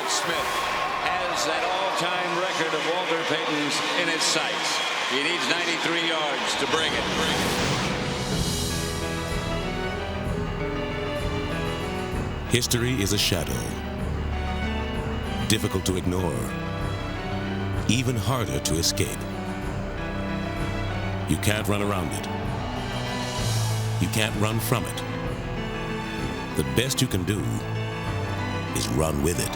Smith has that all-time record of Walter Payton's in his sights. He needs 93 yards to bring it. History is a shadow, difficult to ignore, even harder to escape. You can't run around it. You can't run from it. The best you can do is run with it.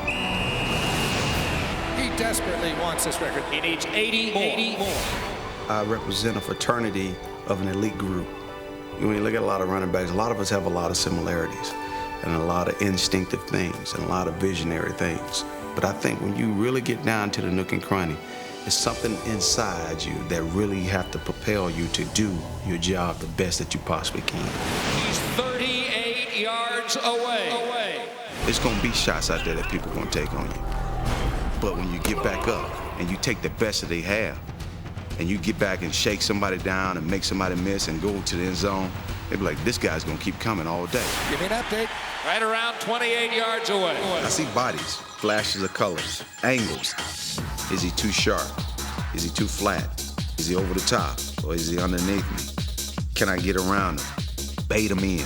He desperately wants this record. He needs 80 more. I represent a fraternity of an elite group. When you look at a lot of running backs, a lot of us have a lot of similarities and a lot of instinctive things and a lot of visionary things. But I think when you really get down to the nook and cranny, it's something inside you that really have to propel you to do your job the best that you possibly can. He's 38 yards away. There's gonna be shots out there that people are gonna take on you. But when you get back up and you take the best that they have, and you get back and shake somebody down and make somebody miss and go to the end zone, they be like, this guy's gonna keep coming all day. Give me an update. Right around 28 yards away. I see bodies, flashes of colors, angles. Is he too sharp? Is he too flat? Is he over the top? Or is he underneath me? Can I get around him? Bait him in.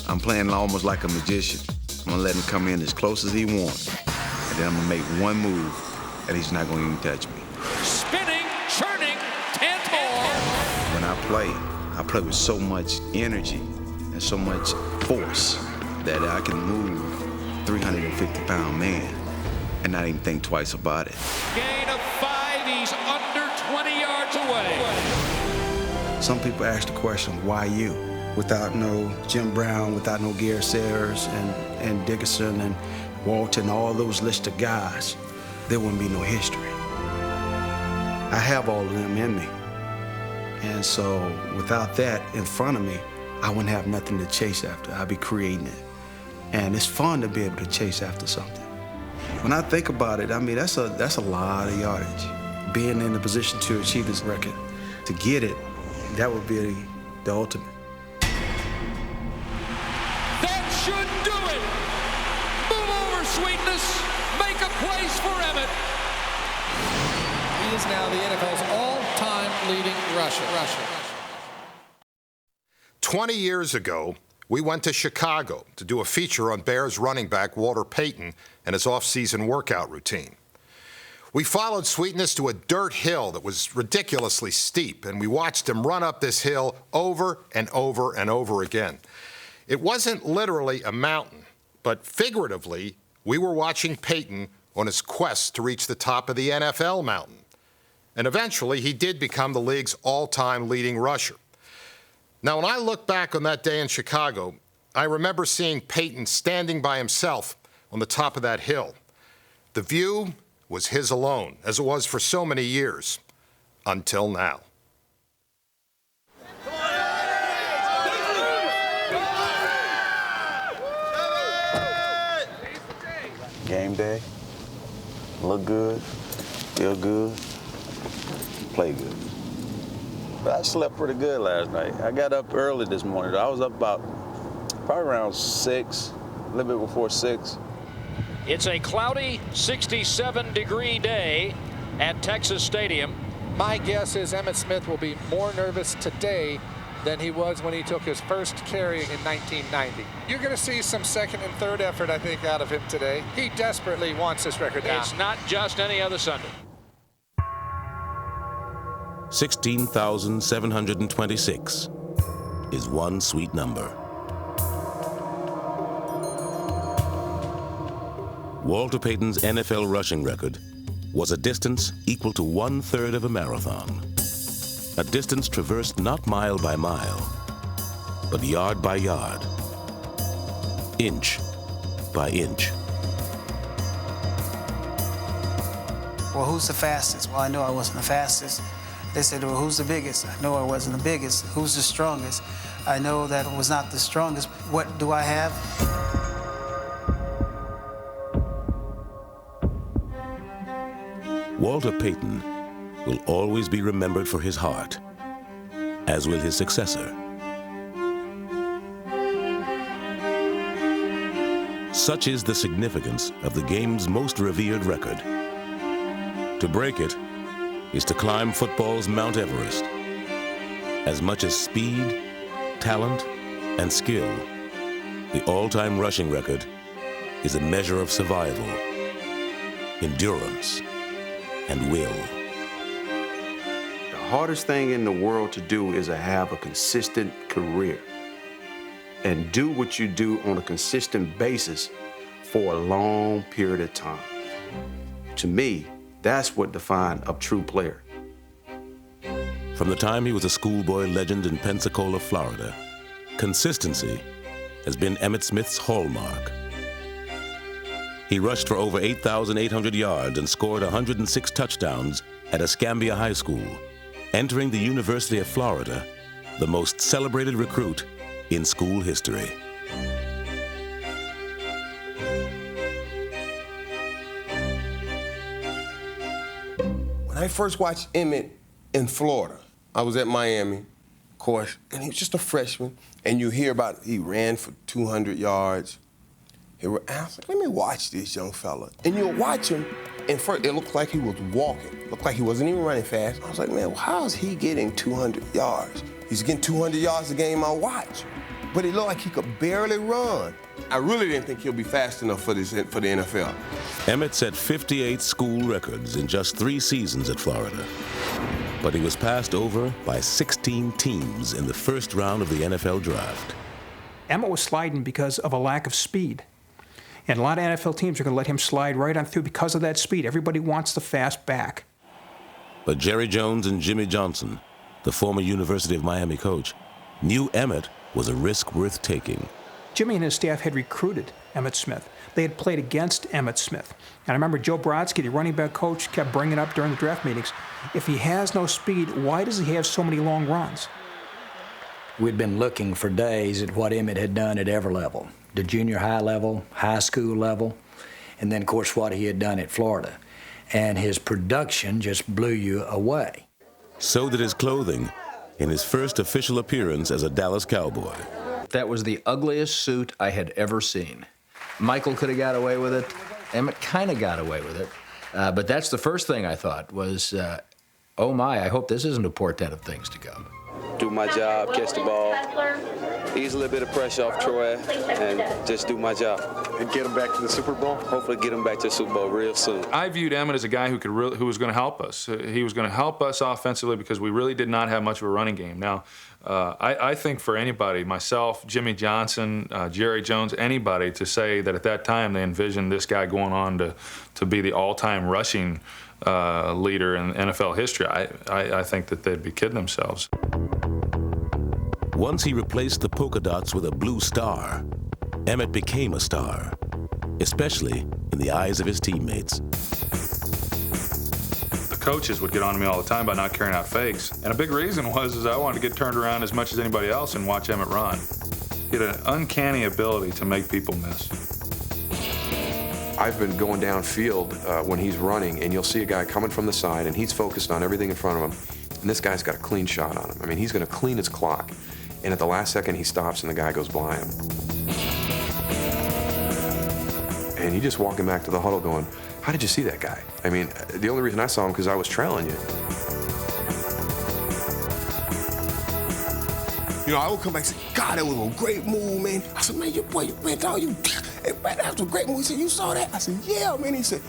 I'm playing almost like a magician. I'm gonna let him come in as close as he wants. And then I'm gonna make one move, and he's not gonna even touch me. Spinning, churning, 10 more. When I play with so much energy and so much force that I can move 350-pound man and not even think twice about it. Gain of 5, he's under 20 yards away. Some people ask the question, why you? Without no Jim Brown, without no Gary Sayers and Dickerson and Walton, all those list of guys, there wouldn't be no history. I have all of them in me. And so without that in front of me, I wouldn't have nothing to chase after. I'd be creating it. And it's fun to be able to chase after something. When I think about it, I mean, that's a lot of yardage. Being in the position to achieve this record, to get it, that would be the ultimate. That should do it. Move over, Sweetness. Make a place for Emmitt. He is now the NFL's all-time leading rusher. 20 years ago, we went to Chicago to do a feature on Bears running back Walter Payton and his off-season workout routine. We followed Sweetness to a dirt hill that was ridiculously steep, and we watched him run up this hill over and over and over again. It wasn't literally a mountain, but figuratively, we were watching Payton on his quest to reach the top of the NFL mountain. And eventually, he did become the league's all-time leading rusher. Now, when I look back on that day in Chicago, I remember seeing Payton standing by himself on the top of that hill. The view was his alone, as it was for so many years, until now. Game day, look good, feel good, play good. But I slept pretty good last night. I got up early this morning. I was up probably around 6, a little bit before 6. It's a cloudy 67-degree day at Texas Stadium. My guess is Emmitt Smith will be more nervous today than he was when he took his first carry in 1990. You're going to see some second and third effort, I think, out of him today. He desperately wants this record now. It's not just any other Sunday. 16,726 is one sweet number. Walter Payton's NFL rushing record was a distance equal to 1/3 of a marathon. A distance traversed not mile by mile, but yard by yard, inch by inch. Well, who's the fastest? Well, I know I wasn't the fastest. They said, well, who's the biggest? I know I wasn't the biggest. Who's the strongest? I know that it was not the strongest. What do I have? Walter Payton will always be remembered for his heart, as will his successor. Such is the significance of the game's most revered record. To break it is to climb football's Mount Everest. As much as speed, talent, and skill, the all-time rushing record is a measure of survival, endurance, and will. The hardest thing in the world to do is to have a consistent career and do what you do on a consistent basis for a long period of time. To me, that's what defines a true player. From the time he was a schoolboy legend in Pensacola, Florida, consistency has been Emmitt Smith's hallmark. He rushed for over 8,800 yards and scored 106 touchdowns at Escambia High School, entering the University of Florida, the most celebrated recruit in school history. When I first watched Emmitt in Florida, I was at Miami, of course, and he was just a freshman, and you hear about he ran for 200 yards. I was like, let me watch this young fella. And you'll watch him, and first it looked like he was walking. It looked like he wasn't even running fast. I was like, man, how is he getting 200 yards? He's getting 200 yards a game I watch. But it looked like he could barely run. I really didn't think he'll be fast enough for the NFL. Emmitt set 58 school records in just 3 seasons at Florida. But he was passed over by 16 teams in the first round of the NFL draft. Emmitt was sliding because of a lack of speed. And a lot of NFL teams are going to let him slide right on through because of that speed. Everybody wants the fast back. But Jerry Jones and Jimmy Johnson, the former University of Miami coach, knew Emmitt was a risk worth taking. Jimmy and his staff had recruited Emmitt Smith. They had played against Emmitt Smith. And I remember Joe Brodsky, the running back coach, kept bringing up during the draft meetings, if he has no speed, why does he have so many long runs? We'd been looking for days at what Emmitt had done at every level, the junior high level, high school level, and then, of course, what he had done at Florida. And his production just blew you away. So did his clothing in his first official appearance as a Dallas Cowboy. That was the ugliest suit I had ever seen. Michael could have got away with it. Emmitt kind of got away with it. But that's the first thing I thought was, oh my, I hope this isn't a portent of things to come. Do my job, catch the ball, ease a little bit of pressure off Troy, and just do my job. And get him back to the Super Bowl? Hopefully get him back to the Super Bowl real soon. I viewed Emmitt as a guy who was going to help us. He was going to help us offensively because we really did not have much of a running game. Now, I think for anybody, myself, Jimmy Johnson, Jerry Jones, anybody, to say that at that time they envisioned this guy going on to be the all-time rushing leader in NFL history, I think that they'd be kidding themselves. Once he replaced the polka dots with a blue star, Emmitt became a star, especially in the eyes of his teammates. The coaches would get on to me all the time about not carrying out fakes, and a big reason was I wanted to get turned around as much as anybody else and watch Emmitt run. He had an uncanny ability to make people miss. I've been going downfield when he's running, and you'll see a guy coming from the side, and he's focused on everything in front of him, and this guy's got a clean shot on him. I mean, he's going to clean his clock, and at the last second, he stops, and the guy goes by him. And you just walking back to the huddle going, how did you see that guy? I mean, the only reason I saw him because I was trailing you. You know, I would come back and say, God, that was a great move, man. I said, man, hey, man, that was a great move. He said, you saw that? I said, yeah, man. He said,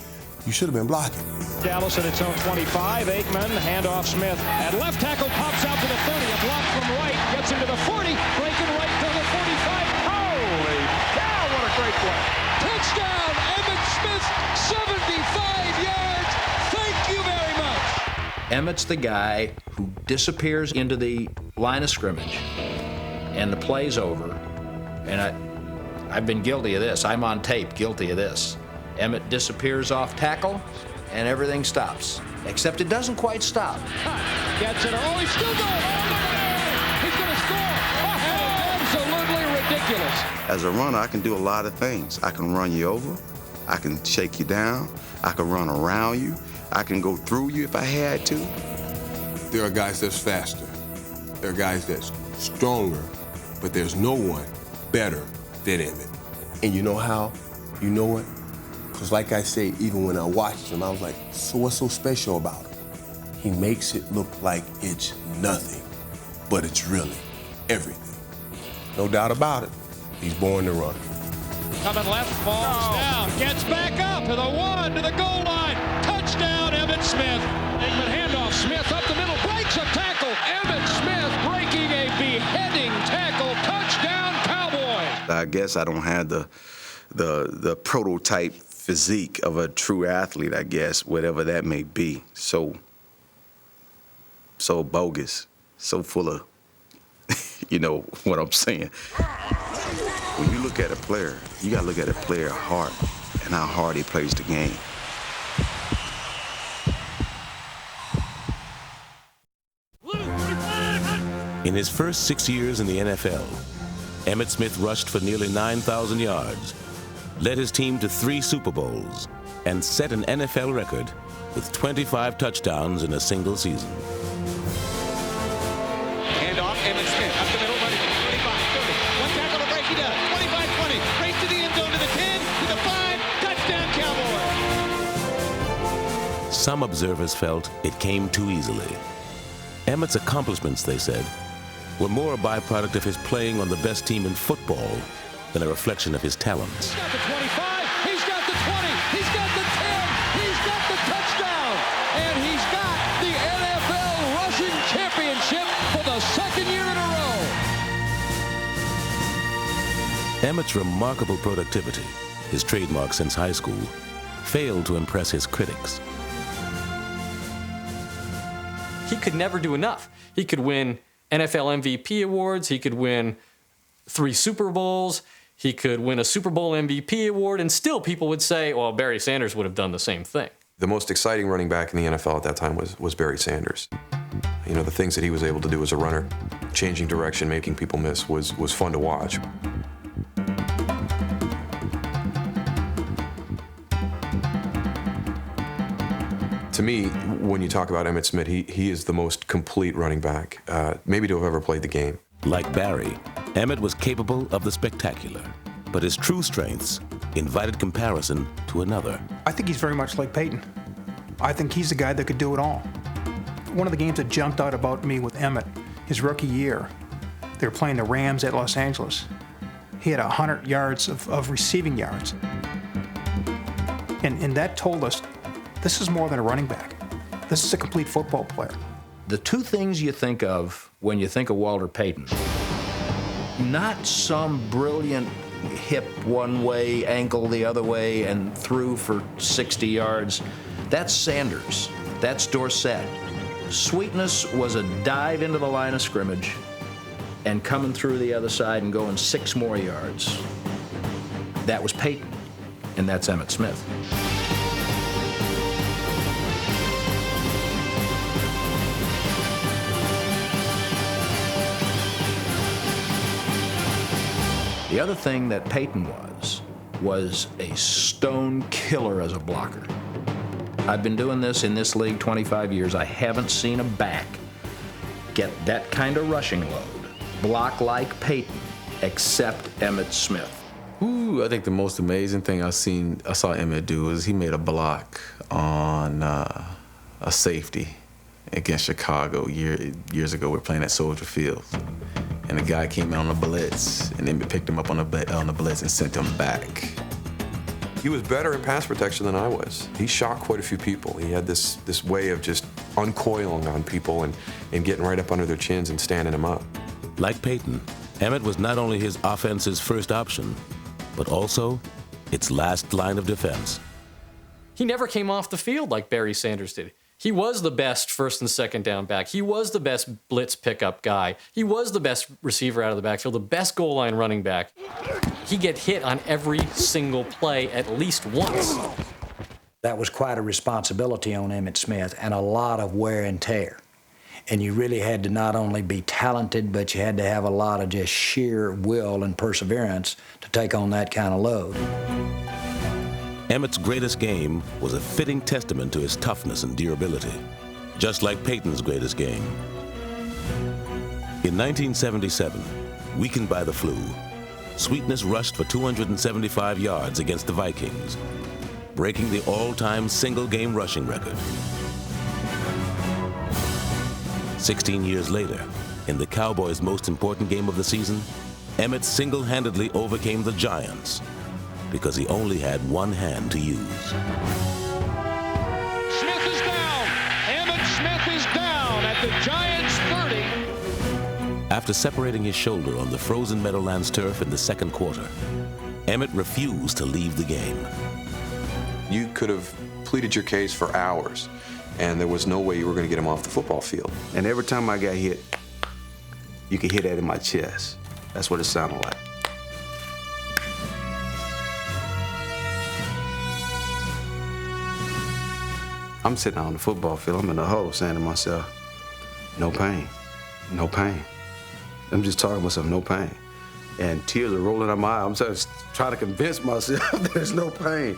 you should have been blocking. Dallas at its own 25. Aikman, handoff Smith. At left tackle, pops out to the 30. A block from right, gets into the 40. Breaking right to the 45. Holy cow, what a great play. Touchdown, Emmitt Smith, 75 yards. Thank you very much. Emmitt's the guy who disappears into the line of scrimmage, and the play's over. And I've been guilty of this. I'm on tape guilty of this. Emmitt disappears off tackle, and everything stops. Except it doesn't quite stop. Gets it. Oh, he's still going. Oh, he's going to score. Oh, absolutely ridiculous. As a runner, I can do a lot of things. I can run you over. I can shake you down. I can run around you. I can go through you if I had to. There are guys that's faster. There are guys that's stronger. But there's no one better than Emmitt. And you know how? You know what? Because like I say, even when I watched him, I was like, so what's so special about him? He makes it look like it's nothing, but it's really everything. No doubt about it. He's born to run. Coming left, falls down, gets back up to the 1, to the goal line. Touchdown, Emmitt Smith. Aikman handoff, Smith up the middle, breaks a tackle. Emmitt Smith breaking a beheading tackle. Touchdown, Cowboys. I guess I don't have the prototype physique of a true athlete, I guess, whatever that may be. So bogus, so full of, you know what I'm saying. When you look at a player, you gotta look at a player's heart and how hard he plays the game. In his first 6 years in the NFL, Emmitt Smith rushed for nearly 9,000 yards, led his team to 3 Super Bowls, and set an NFL record with 25 touchdowns in a single season. Hand off, Emmitt Smith up the middle, running 25, 30. One tackle to break, he does. 25, 20. Race to the end zone, to the 10, to the 5. Touchdown, Cowboys. Some observers felt it came too easily. Emmitt's accomplishments, they said, were more a byproduct of his playing on the best team in football than a reflection of his talents. He's got the 25, he's got the 20, he's got the 10, he's got the touchdown, and he's got the NFL rushing championship for the 2nd year in a row. Emmitt's remarkable productivity, his trademark since high school, failed to impress his critics. He could never do enough. He could win NFL MVP awards, he could win 3 Super Bowls, he could win a Super Bowl MVP award, and still people would say, well, Barry Sanders would have done the same thing. The most exciting running back in the NFL at that time was Barry Sanders. You know, the things that he was able to do as a runner, changing direction, making people miss, was fun to watch. To me, when you talk about Emmitt Smith, he is the most complete running back, maybe to have ever played the game. Like Barry, Emmitt was capable of the spectacular, but his true strengths invited comparison to another. I think he's very much like Peyton. I think he's the guy that could do it all. One of the games that jumped out about me with Emmitt, his rookie year, they were playing the Rams at Los Angeles. He had 100 yards of receiving yards. And that told us, this is more than a running back. This is a complete football player. The 2 things you think of when you think of Walter Payton, not some brilliant hip one way, ankle the other way, and threw for 60 yards. That's Sanders. That's Dorsett. Sweetness was a dive into the line of scrimmage and coming through the other side and going 6 more yards. That was Payton, and that's Emmitt Smith. The other thing that Peyton was a stone killer as a blocker. I've been doing this in this league 25 years. I haven't seen a back get that kind of rushing load, block like Peyton, except Emmitt Smith. Ooh, I think the most amazing thing I saw Emmitt do is he made a block on a safety against Chicago years ago. We were playing at Soldier Field. And the guy came out on a blitz, and Emmitt picked him up on the blitz and sent him back. He was better in pass protection than I was. He shot quite a few people. He had this way of just uncoiling on people and getting right up under their chins and standing them up. Like Peyton, Emmitt was not only his offense's first option, but also its last line of defense. He never came off the field like Barry Sanders did. He was the best 1st and 2nd down back. He was the best blitz pickup guy. He was the best receiver out of the backfield, the best goal line running back. He get hit on every single play at least once. That was quite a responsibility on Emmitt Smith and a lot of wear and tear. And you really had to not only be talented, but you had to have a lot of just sheer will and perseverance to take on that kind of load. Emmitt's greatest game was a fitting testament to his toughness and durability, just like Peyton's greatest game. In 1977, weakened by the flu, Sweetness rushed for 275 yards against the Vikings, breaking the all-time single-game rushing record. 16 years later, in the Cowboys' most important game of the season, Emmitt single-handedly overcame the Giants because he only had one hand to use. Smith is down. Emmitt Smith is down at the Giants' 30. After separating his shoulder on the frozen Meadowlands turf in the second quarter, Emmitt refused to leave the game. You could have pleaded your case for hours, and there was no way you were going to get him off the football field. And every time I got hit, you could hear that in my chest. That's what it sounded like. I'm sitting out on the football field. I'm in the huddle saying to myself, no pain, no pain. I'm just talking to myself, no pain. And tears are rolling out my eyes. I'm just trying to convince myself there's no pain,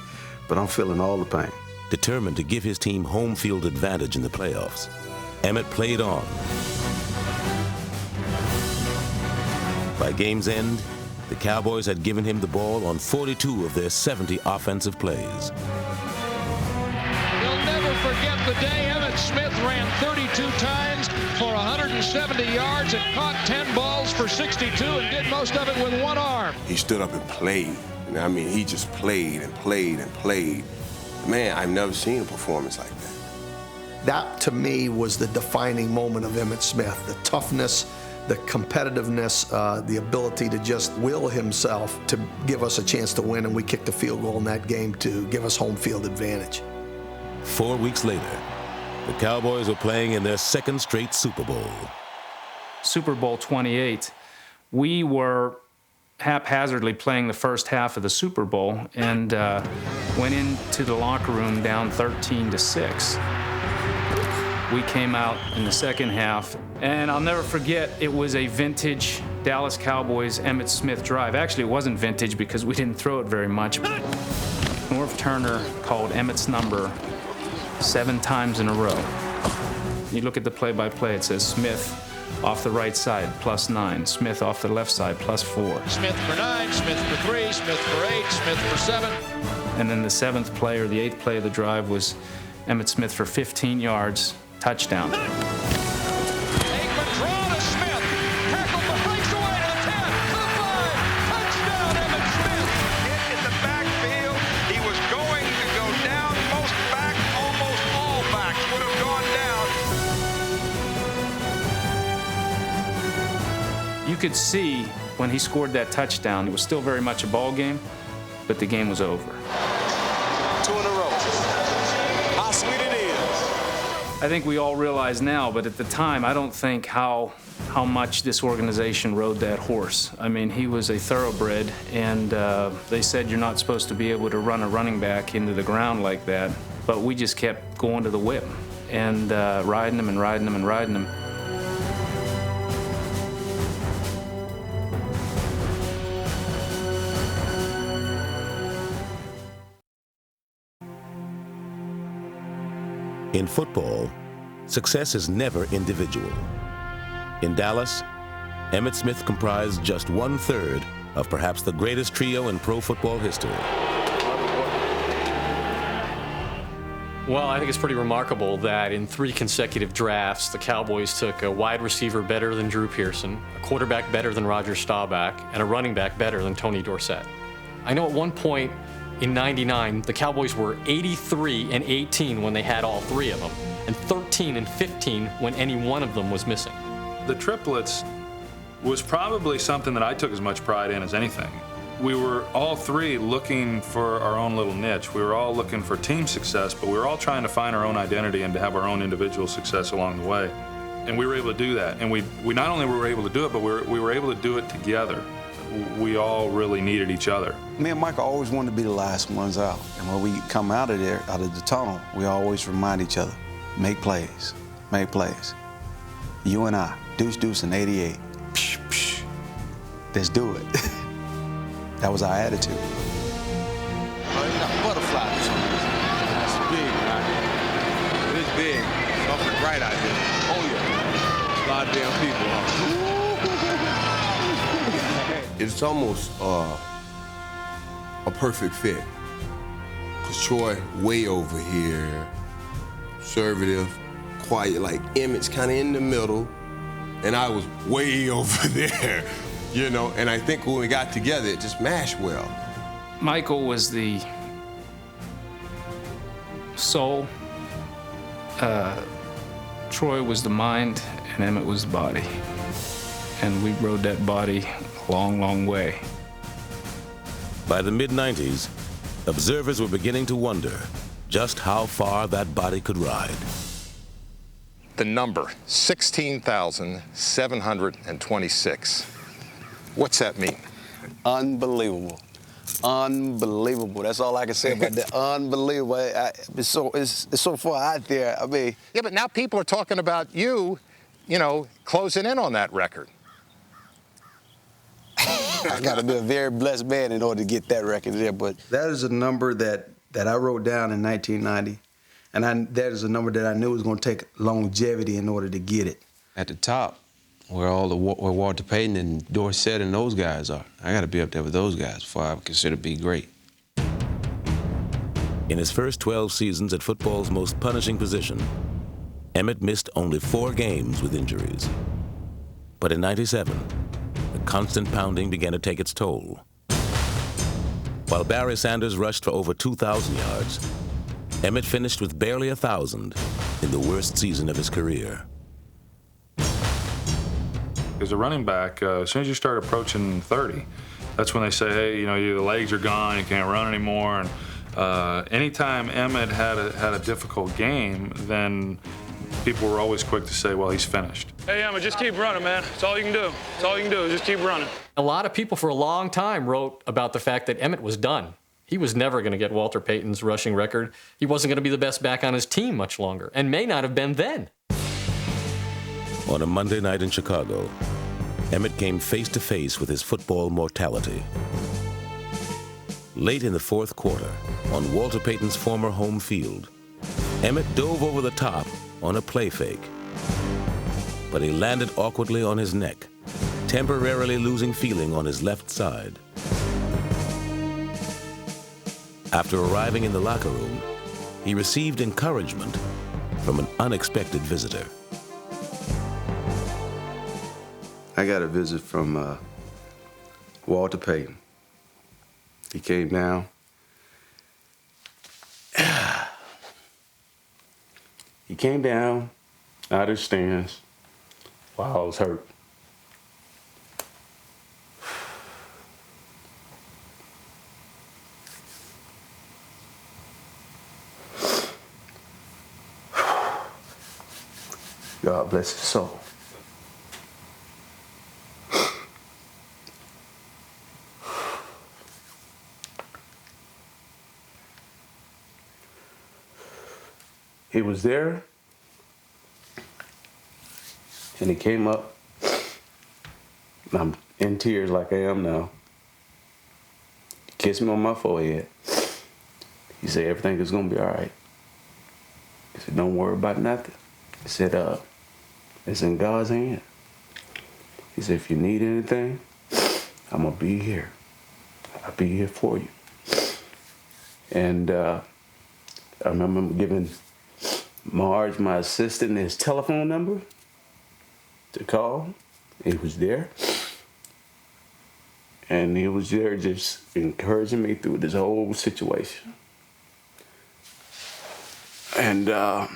but I'm feeling all the pain. Determined to give his team home field advantage in the playoffs, Emmitt played on. By game's end, the Cowboys had given him the ball on 42 of their 70 offensive plays. You'll never forget the day Emmitt Smith ran 32 times for 170 yards and caught 10 balls for 62 and did most of it with one arm. He stood up and played. And I mean, he just played and played and played. Man, I've never seen a performance like that. That, to me, was the defining moment of Emmitt Smith. The toughness, the competitiveness, the ability to just will himself to give us a chance to win, and we kicked the field goal in that game to give us home field advantage. 4 weeks later, the Cowboys were playing in their second straight Super Bowl. Super Bowl 28, we were haphazardly playing the first half of the Super Bowl and went into the locker room down 13-6. We came out in the second half, and I'll never forget, it was a vintage Dallas Cowboys Emmitt Smith drive. Actually, it wasn't vintage because we didn't throw it very much. Norv Turner called Emmitt's number 7 times in a row. You look at the play-by-play, it says Smith off the right side, +9. Smith off the left side, +4. Smith for 9, Smith for 3, Smith for 8, Smith for 7. And then the 7th play, or the 8th play of the drive, was Emmitt Smith for 15 yards, touchdown. Aikman draw to Smith. Tackle breaks away to the 10, to the 5. Touchdown, Emmitt Smith. Hit in the backfield. He was going to go down. Most back, almost all backs would have gone down. You could see when he scored that touchdown, it was still very much a ball game, but the game was over. 2 in a row. How sweet it is. I think we all realize now, but at the time, I don't think how much this organization rode that horse. I mean, he was a thoroughbred, and they said you're not supposed to be able to run a running back into the ground like that, but we just kept going to the whip and riding him and riding him and riding him. In football, success is never individual. In Dallas, Emmitt Smith comprised just 1/3 of perhaps the greatest trio in pro football history. Well, I think it's pretty remarkable that in 3 consecutive drafts, the Cowboys took a wide receiver better than Drew Pearson, a quarterback better than Roger Staubach, and a running back better than Tony Dorsett. I know at one point in '99, the Cowboys were 83-18 when they had all 3 of them, and 13-15 when any one of them was missing. The triplets was probably something that I took as much pride in as anything. We were all 3 looking for our own little niche. We were all looking for team success, but we were all trying to find our own identity and to have our own individual success along the way. And we were able to do that. And we not only were able to do it, but we were able to do it together. We all really needed each other. Me and Michael always wanted to be the last ones out. And when we come out of there, out of the tunnel, we always remind each other, make plays, make plays. You and I, deuce in 88. Psh, psh. Let's do it. That was our attitude. Oh, you got butterflies on this. That's big, right? It is big. It's awfully bright out here. Oh, yeah. A lot of damn people, huh? it's almost a perfect fit. Because Troy way over here, conservative, quiet, like Emmitt's kind of in the middle, and I was way over there, you know? And I think when we got together, it just mashed well. Michael was the soul, Troy was the mind, and Emmitt was the body. And we rode that body a long, long way. By the mid-90s, observers were beginning to wonder just how far that body could ride. The number, 16,726. What's that mean? Unbelievable. Unbelievable. That's all I can say about that. Unbelievable. It's so far out there. I mean. Yeah, but now people are talking about you, you know, closing in on that record. I got to be a very blessed man in order to get that record there, but. That is a number that I wrote down in 1990, and that is a number that I knew was going to take longevity in order to get it. At the top, where where Walter Payton and Dorsett and those guys are, I got to be up there with those guys before I consider be great. In his first 12 seasons at football's most punishing position, Emmitt missed only 4 games with injuries. But in '97, the constant pounding began to take its toll. While Barry Sanders rushed for over 2,000 yards, Emmitt finished with barely 1,000 in the worst season of his career. As a running back, as soon as you start approaching 30, that's when they say, hey, you know, your legs are gone, you can't run anymore. And anytime Emmitt had a difficult game, then people were always quick to say, well, he's finished. Hey, Emmitt, just keep running, man. That's all you can do. That's all you can do is just keep running. A lot of people for a long time wrote about the fact that Emmitt was done. He was never going to get Walter Payton's rushing record. He wasn't going to be the best back on his team much longer, and may not have been then. On a Monday night in Chicago, Emmitt came face-to-face with his football mortality. Late in the fourth quarter, on Walter Payton's former home field, Emmitt dove over the top on a play fake. But he landed awkwardly on his neck, temporarily losing feeling on his left side. After arriving in the locker room, he received encouragement from an unexpected visitor. I got a visit from Walter Payton. He came down. He came down out of his stands while I was hurt. God bless his soul. He was there, and he came up, and I'm in tears like I am now. He kissed me on my forehead. He said everything is gonna be all right. He said, don't worry about nothing. He said, it's in God's hand. He said, if you need anything, I'm gonna be here. I'll be here for you. And I remember giving Marge, my assistant, his telephone number to call. He was there. And he was there just encouraging me through this whole situation. And at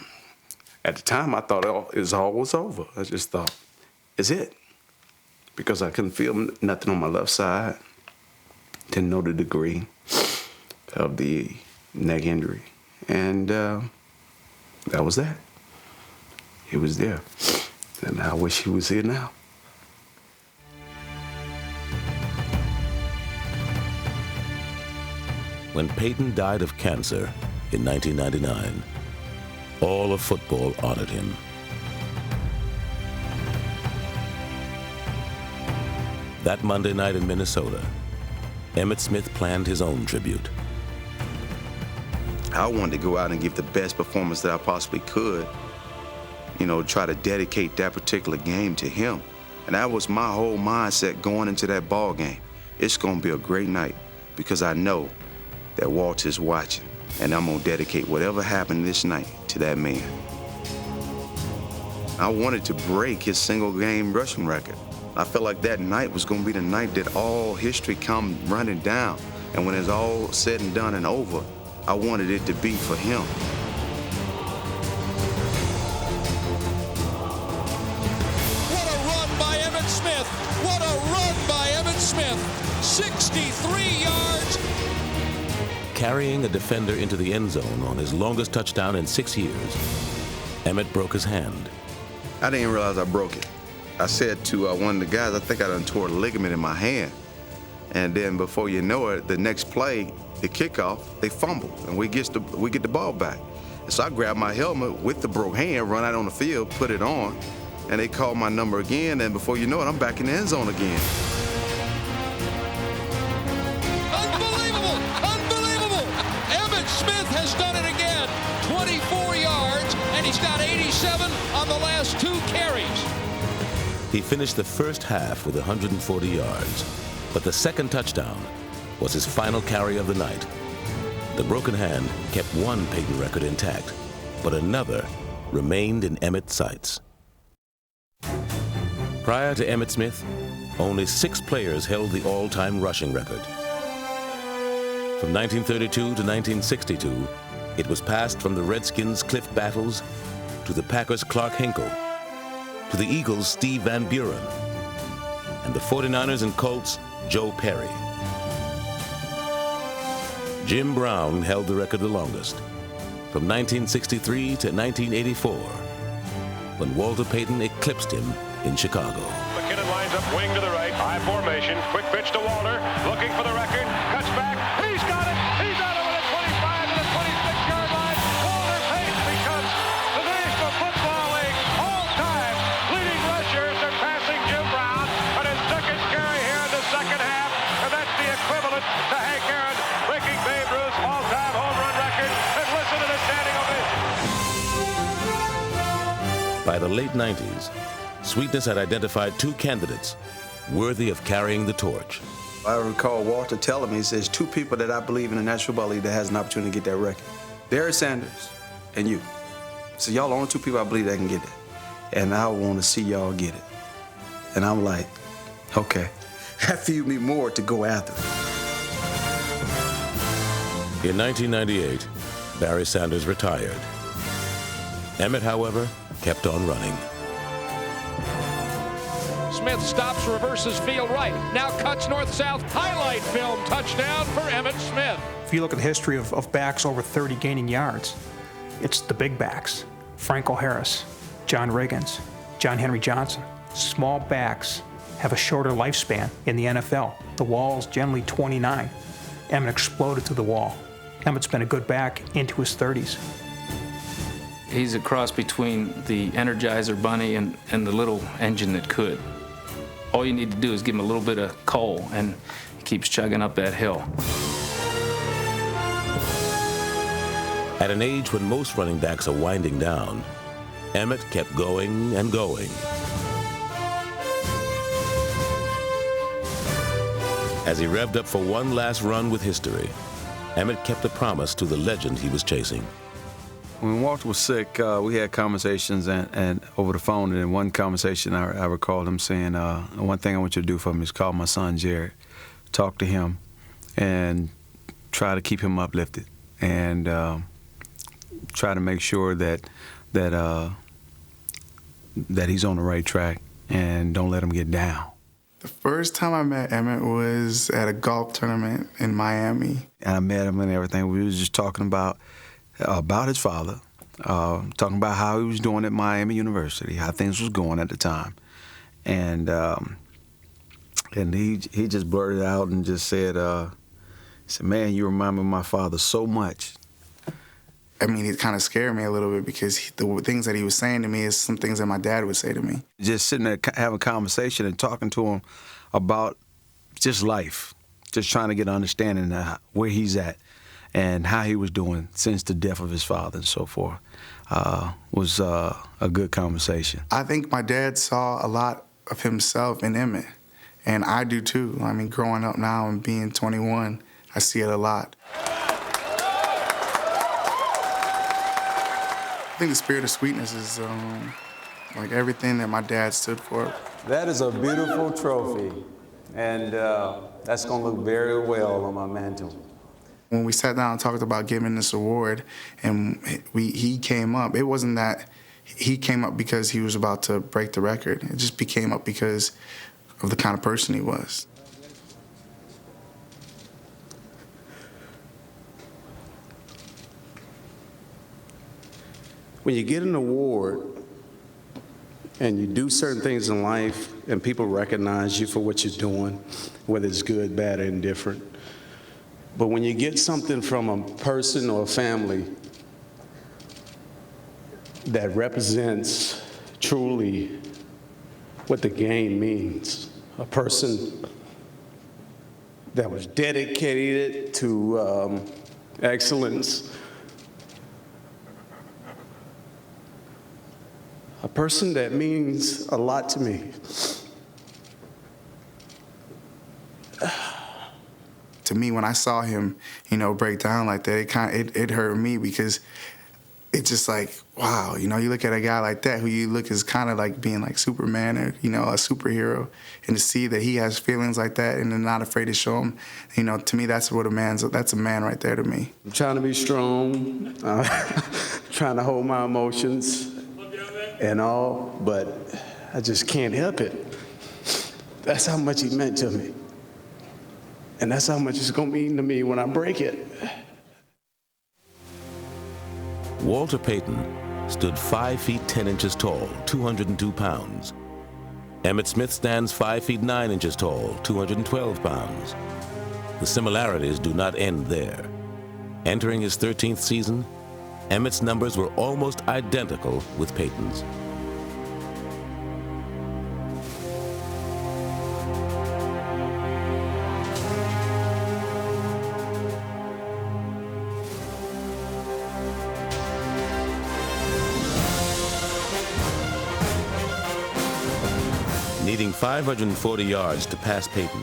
the time, I thought it was all over. I just thought, it's it. Because I couldn't feel nothing on my left side. Didn't know the degree of the neck injury. And that was that. He was there. And I wish he was here now. When Payton died of cancer in 1999, all of football honored him. That Monday night in Minnesota, Emmitt Smith planned his own tribute. I wanted to go out and give the best performance that I possibly could. You know, try to dedicate that particular game to him. And that was my whole mindset going into that ball game. it's going to be a great night because I know that Walt is watching, and I'm going to dedicate whatever happened this night to that man. I wanted to break his single-game rushing record. I felt like that night was going to be the night that all history come running down. And when it's all said and done and over, I wanted it to be for him. What a run by Emmitt Smith. What a run by Emmitt Smith. 63 yards. Carrying a defender into the end zone on his longest touchdown in 6 years, Emmitt broke his hand. I didn't realize I broke it. I said to one of the guys, I think I done tore a ligament in my hand. And then before you know it, the next play, the kickoff, they fumble, and we get the ball back. And so I grabbed my helmet with the broke hand, run out on the field, put it on, and they called my number again, and before you know it, I'm back in the end zone again. Unbelievable! Unbelievable! Emmitt Smith has done it again. 24 yards, and he's got 87 on the last 2 carries. He finished the first half with 140 yards, but the second touchdown was his final carry of the night. The broken hand kept one Peyton record intact, but another remained in Emmitt's sights. Prior to Emmitt Smith, only 6 players held the all-time rushing record. From 1932 to 1962, it was passed from the Redskins' Cliff Battles to the Packers' Clark Hinkle, to the Eagles' Steve Van Buren, and the 49ers and Colts' Joe Perry. Jim Brown held the record the longest, from 1963 to 1984, when Walter Payton eclipsed him in Chicago. McKinnon lines up wing to the right, high formation, quick pitch to Walter, looking for the record, cuts back, he's got it, he's out of it at 25 to the 26-yard line. Walter Payton becomes the National Football League all-time leading rusher, surpassing Jim Brown on his second carry here in the second half, and that's the equivalent to Hank Aaron breaking Babe Ruth's all-time home run record. And listen to the standing ovation. By the late 90s, Sweetness had identified 2 candidates worthy of carrying the torch. I recall Walter telling me, he says, 2 people that I believe in the National Football League that has an opportunity to get that record. Barry Sanders and you. So y'all are the only 2 people I believe that can get it. And I want to see y'all get it. And I'm like, okay. That fueled me more to go after it. In 1998, Barry Sanders retired. Emmitt, however, kept on running. Smith stops, reverses field right. Now cuts north-south. Highlight film touchdown for Emmitt Smith. If you look at the history of backs over 30 gaining yards, it's the big backs. Franco Harris, John Riggins, John Henry Johnson. Small backs have a shorter lifespan in the NFL. The wall's generally 29. Emmitt exploded to the wall. Emmitt's been a good back into his 30s. He's a cross between the Energizer Bunny and the little engine that could. All you need to do is give him a little bit of coal, and he keeps chugging up that hill. At an age when most running backs are winding down, Emmitt kept going and going. As he revved up for one last run with history, Emmitt kept a promise to the legend he was chasing. When Walter was sick, we had conversations and over the phone, and in one conversation I recalled him saying, one thing I want you to do for me is call my son Jared, talk to him, and try to keep him uplifted, and try to make sure that he's on the right track, and don't let him get down. The first time I met Emmitt was at a golf tournament in Miami. And I met him and everything. We was just talking about his father, talking about how he was doing at Miami University, how things was going at the time. And he just blurted out and just said, man, you remind me of my father so much. I mean, it kind of scared me a little bit because the things that he was saying to me is some things that my dad would say to me. Just sitting there having a conversation and talking to him about just life, just trying to get an understanding of where he's at and how he was doing since the death of his father and so forth, was a good conversation. I think my dad saw a lot of himself in Emmitt, And I do too. I mean, growing up now and being 21, I see it a lot. I think the spirit of sweetness is like everything that my dad stood for. That is a beautiful trophy, and that's going to look very well on my mantle. When we sat down and talked about giving this award, and he came up, it wasn't that he came up because he was about to break the record. It just became up because of the kind of person he was. When you get an award and you do certain things in life and people recognize you for what you're doing, whether it's good, bad, or indifferent, but when you get something from a person or a family that represents truly what the game means, a person that was dedicated to excellence, a person that means a lot to me. To me, when I saw him, break down like that, it hurt me because it's just like, wow, you look at a guy like that who you look as kind of like being like Superman or, a superhero, and to see that he has feelings like that and they're not afraid to show them, to me, that's a man right there to me. I'm trying to be strong, trying to hold my emotions and all, but I just can't help it. That's how much he meant to me. And that's how much it's gonna mean to me when I break it. Walter Payton stood 5 feet 10 inches tall, 202 pounds. Emmitt Smith stands 5 feet 9 inches tall, 212 pounds. The similarities do not end there. Entering his 13th season, Emmitt's numbers were almost identical with Payton's. Needing 540 yards to pass Payton,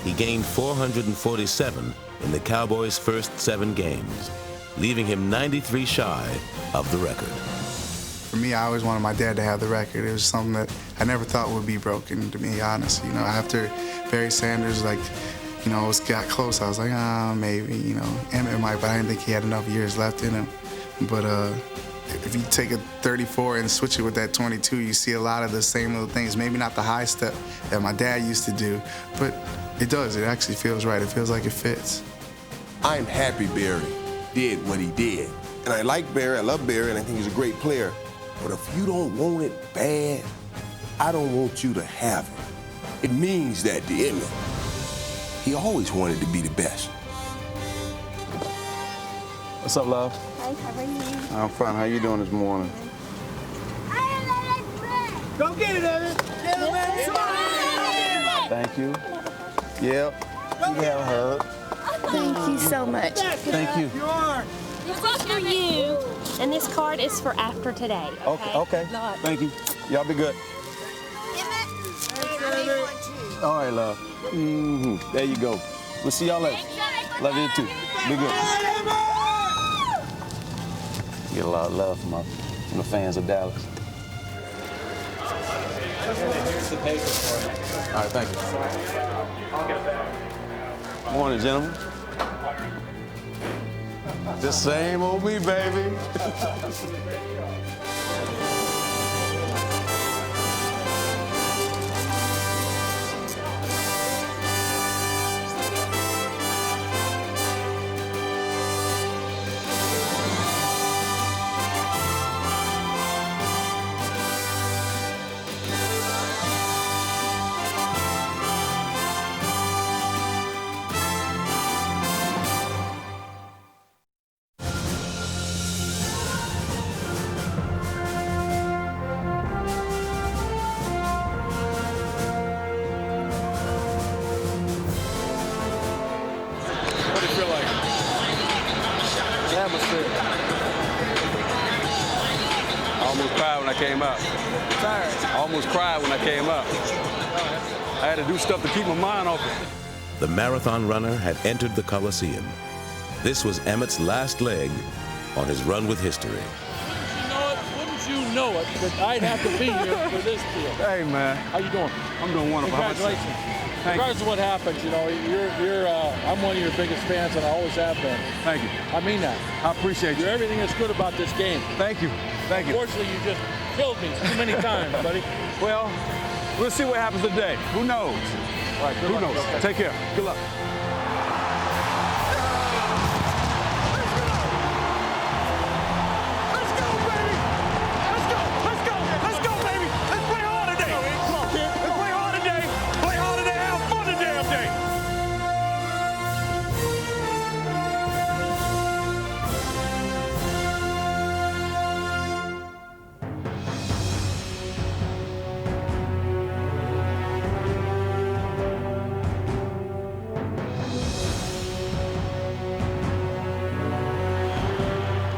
he gained 447 in the Cowboys' first 7 games, leaving him 93 shy of the record. For me, I always wanted my dad to have the record. It was something that I never thought would be broken, to be honest. After Barry Sanders, got close, I was like, maybe, Emmitt might, but I didn't think he had enough years left in him. But if you take a 34 and switch it with that 22, you see a lot of the same little things. Maybe not the high step that my dad used to do, but it does. It actually feels right. It feels like it fits. I'm happy Barry did what he did. And I like Barry, I love Barry, and I think he's a great player. But if you don't want it bad, I don't want you to have it. It means that to Emmitt. He always wanted to be the best. What's up, love? Hi, how are you? I'm fine. How you doing this morning? Go get it, Emmitt. Thank you. Yep. You can have a hug. Thank you so much. Thank you. This is for you, and this card is for after today. Okay. Thank you. Y'all be good. All right, love. There you go. We'll see y'all later. Love you too. Be good. Get a lot of love from the fans of Dallas. Here's the paper for you. All right, thank you. I'll get that. Morning, gentlemen. The same old me, baby. Came up. I almost cried when I came up. I had to do stuff to keep my mind open. The marathon runner had entered the Coliseum. This was Emmitt's last leg on his run with history. Wouldn't you know it that I'd have to be here for this deal? Hey, man. How you doing? I'm doing wonderful. Congratulations. Regardless of what happens, you know, I'm one of your biggest fans, and I always have been. Thank you. I mean that. I appreciate you. You're everything that's good about this game. Thank you. Thank you. Unfortunately, you just killed me too many times, buddy. Well, we'll see what happens today. Who knows? All right, Who knows? Okay. Take care. Good luck.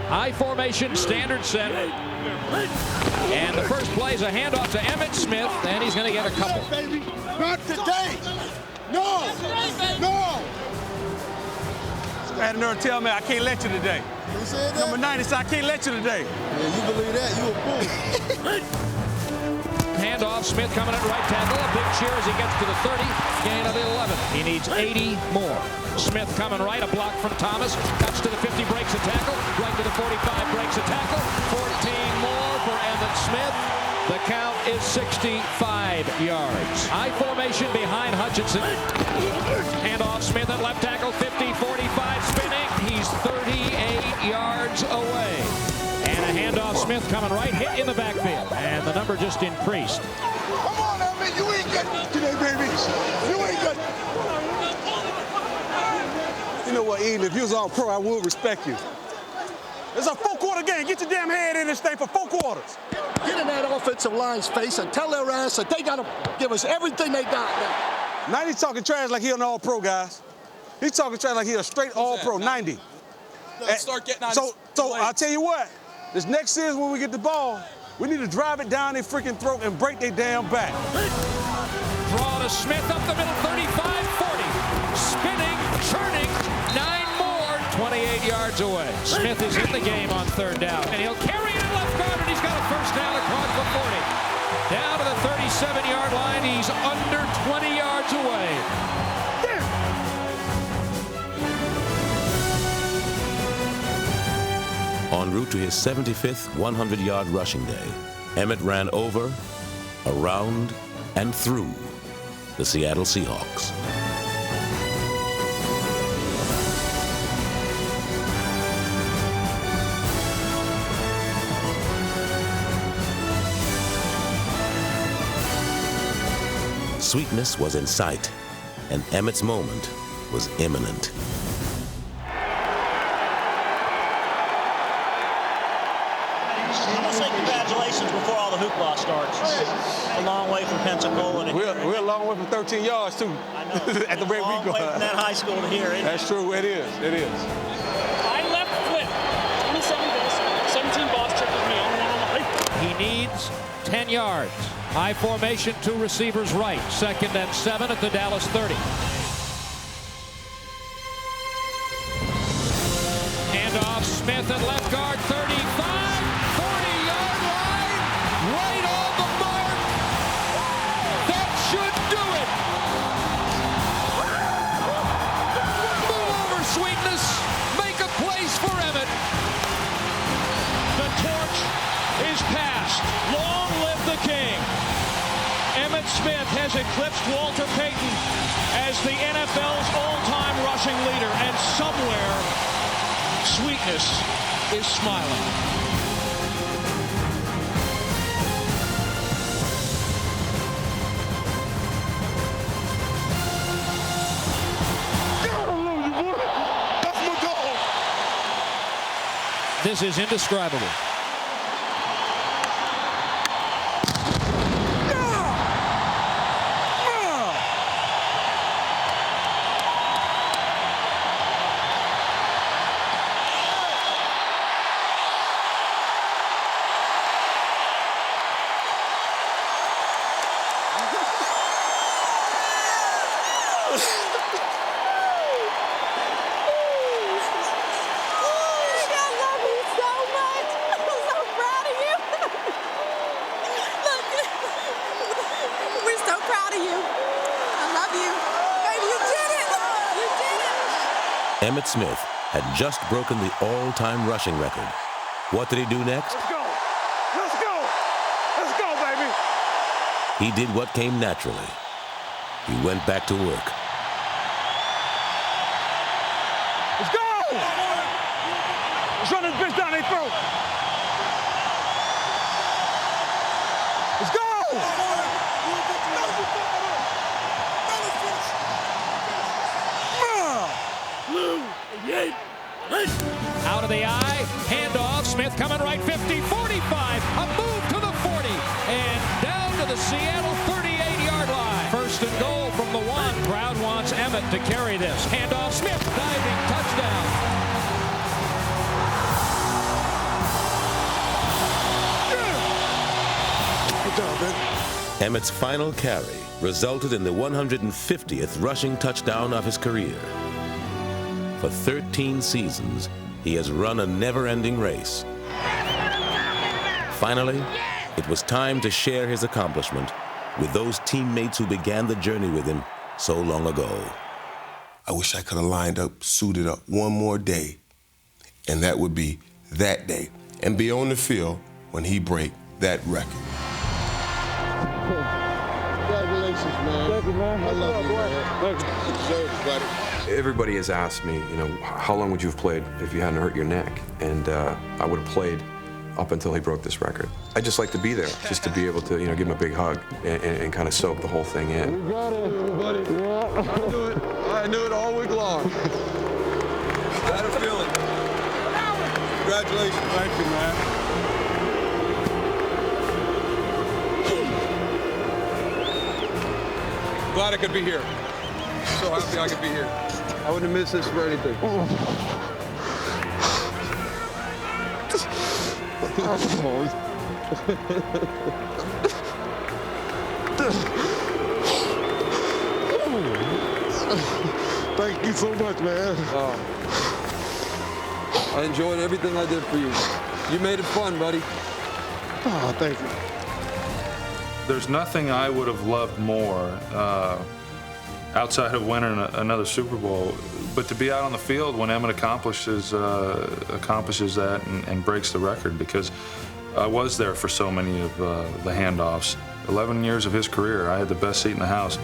High formation, standard set. And the first play is a handoff to Emmitt Smith, and he's going to get a couple. Not today. No. No. I had nerve to tell me I can't let you today. You said that? Number 90 said I can't let you today. Yeah, you believe that? You a fool. Handoff, Smith coming at right tackle. A big cheer as he gets to the 30. Gain of 11. He needs 80 more. Smith coming right, a block from Thomas. Cuts to the 50, breaks a tackle. Right to the 45, breaks a tackle. 14 more for Emmitt Smith. The count is 65 yards. High formation behind Hutchinson. Handoff, Smith at left tackle, 50, 45, spinning. He's 38 yards away. And a handoff, Smith coming right, hit in the backfield. And the number just increased. Come on, Emmitt. You ain't good today, baby. You ain't good. You know what, Eden, if you was all pro, I would respect you. It's a 4-quarter game. Get your damn head in this thing for 4 quarters. Get in that offensive line's face and tell their ass that they got to give us everything they got now. 90 talking trash like he an all-pro, guys. He's talking trash like he a straight all-pro, 90. Start getting on So I'll tell you what. This next series when we get the ball, we need to drive it down their freaking throat and break their damn back. Draw to Smith up the middle, 35, 40. Spinning, churning, 9 more, 28 yards away. Smith is in the game on 3rd down. And he'll carry it in left guard, and he's got a first down across the 40. Down to the 37-yard line. He's under 20 yards away. En route to his 75th 100-yard rushing day, Emmitt ran over, around, and through the Seattle Seahawks. Sweetness was in sight, and Emmitt's moment was imminent. I'm going to say congratulations before all the hoopla starts. A long way from Pensacola. We're a long way from 13 yards, too. I know. At the way we go. A long way from that high school to here. That's true. It is. It is. I left flip. 27 this. 17 boss check with me. I'm one on the right. He needs 10 yards. High formation, 2 receivers right. 2nd and 7 at the Dallas 30. Handoff, Smith at left guard, 35, 40-yard line, right on the mark. That should do it. Move over, Sweetness. Make a place for Emmitt. The torch is passed. Long live the king. Emmitt Smith has eclipsed Walter Payton as the NFL's all-time rushing leader, and somewhere Sweetness is smiling. That's my dog. This is indescribable. Emmitt Smith had just broken the all-time rushing record. What did he do next? Let's go! Let's go! Let's go, baby! He did what came naturally. He went back to work. Let's go! Let's run this bitch down their throat. Let's go! Out of the eye, handoff, Smith coming right 50, 45, a move to the 40, and down to the Seattle 38-yard line. First and goal from the 1. Crowd wants Emmitt to carry this. Handoff, Smith, diving, touchdown. Good job, man. Emmitt's final carry resulted in the 150th rushing touchdown of his career. For 13 seasons, he has run a never-ending race. Finally, it was time to share his accomplishment with those teammates who began the journey with him so long ago. I wish I could have lined up, suited up one more day, and that would be that day, and be on the field when he break that record. Congratulations, man. Thank you, man. I love you, man. Thank you. Deserve it, buddy. Everybody has asked me, you know, how long would you have played if you hadn't hurt your neck? And I would have played up until he broke this record. I'd just like to be there, just to be able to, you know, give him a big hug and kind of soak the whole thing in. You got it, buddy. Yeah. I knew it. I knew it all week long. I had a feeling. Congratulations. Thank you, man. Glad I could be here. So happy I could be here. I wouldn't have missed this for anything. Thank you so much, man. I enjoyed everything I did for you. You made it fun, buddy. Oh, thank you. There's nothing I would have loved more outside of winning another Super Bowl, but to be out on the field when Emmitt accomplishes that and breaks the record, because I was there for so many of the handoffs. 11 years of his career, I had the best seat in the house.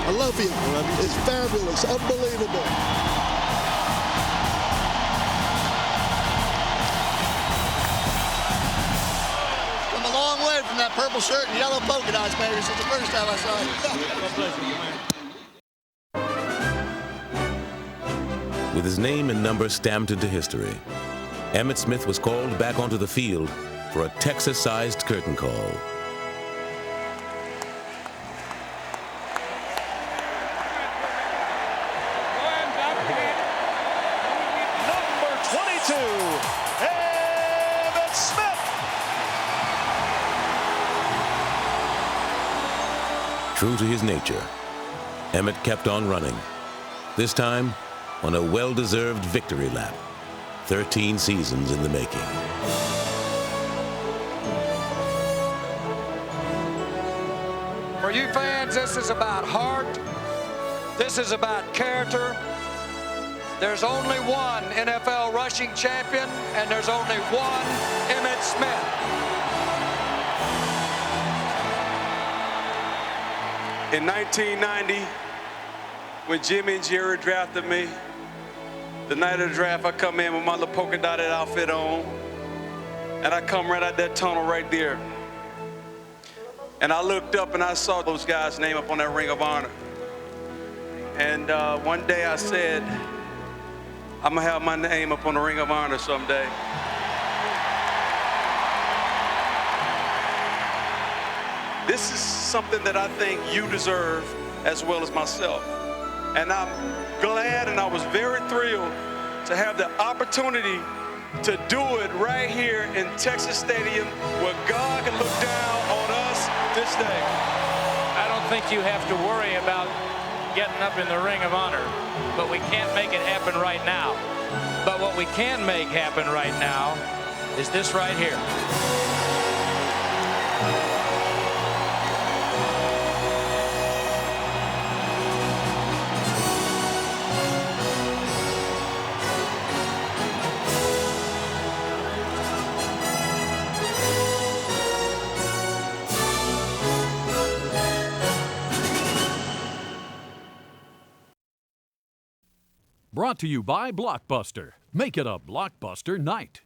I love you. It's fabulous, unbelievable. Come a long way from that purple shirt and yellow polka dots, baby, since the first time I saw you. With his name and number stamped into history, Emmitt Smith was called back onto the field for a Texas-sized curtain call. Emmitt Smith. True to his nature, Emmitt kept on running, this time on a well-deserved victory lap, 13 seasons in the making. For you fans, this is about heart. This is about character. There's only one NFL rushing champion, and there's only one Emmitt Smith. In 1990, when Jimmy and Jerry drafted me, the night of the draft, I come in with my little polka dotted outfit on, and I come right out that tunnel right there. And I looked up and I saw those guys' name up on that Ring of Honor. And one day I said, I'm gonna have my name up on the Ring of Honor someday. This is something that I think you deserve as well as myself. And I'm glad and I was very thrilled to have the opportunity to do it right here in Texas Stadium where God can look down on us this day. I don't think you have to worry about getting up in the Ring of Honor, but we can't make it happen right now. But what we can make happen right now is this right here. Brought to you by Blockbuster. Make it a Blockbuster night.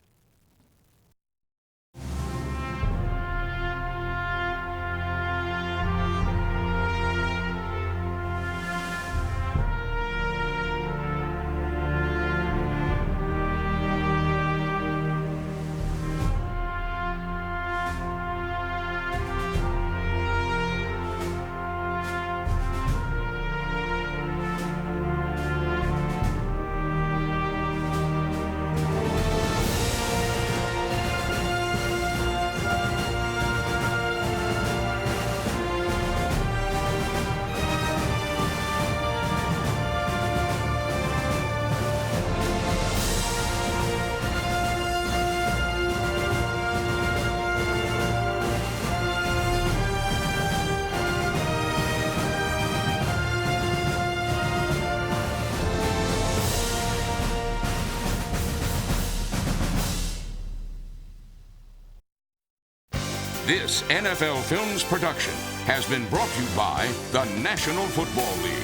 This NFL Films production has been brought to you by the National Football League.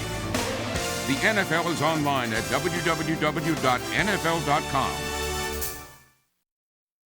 The NFL is online at www.nfl.com.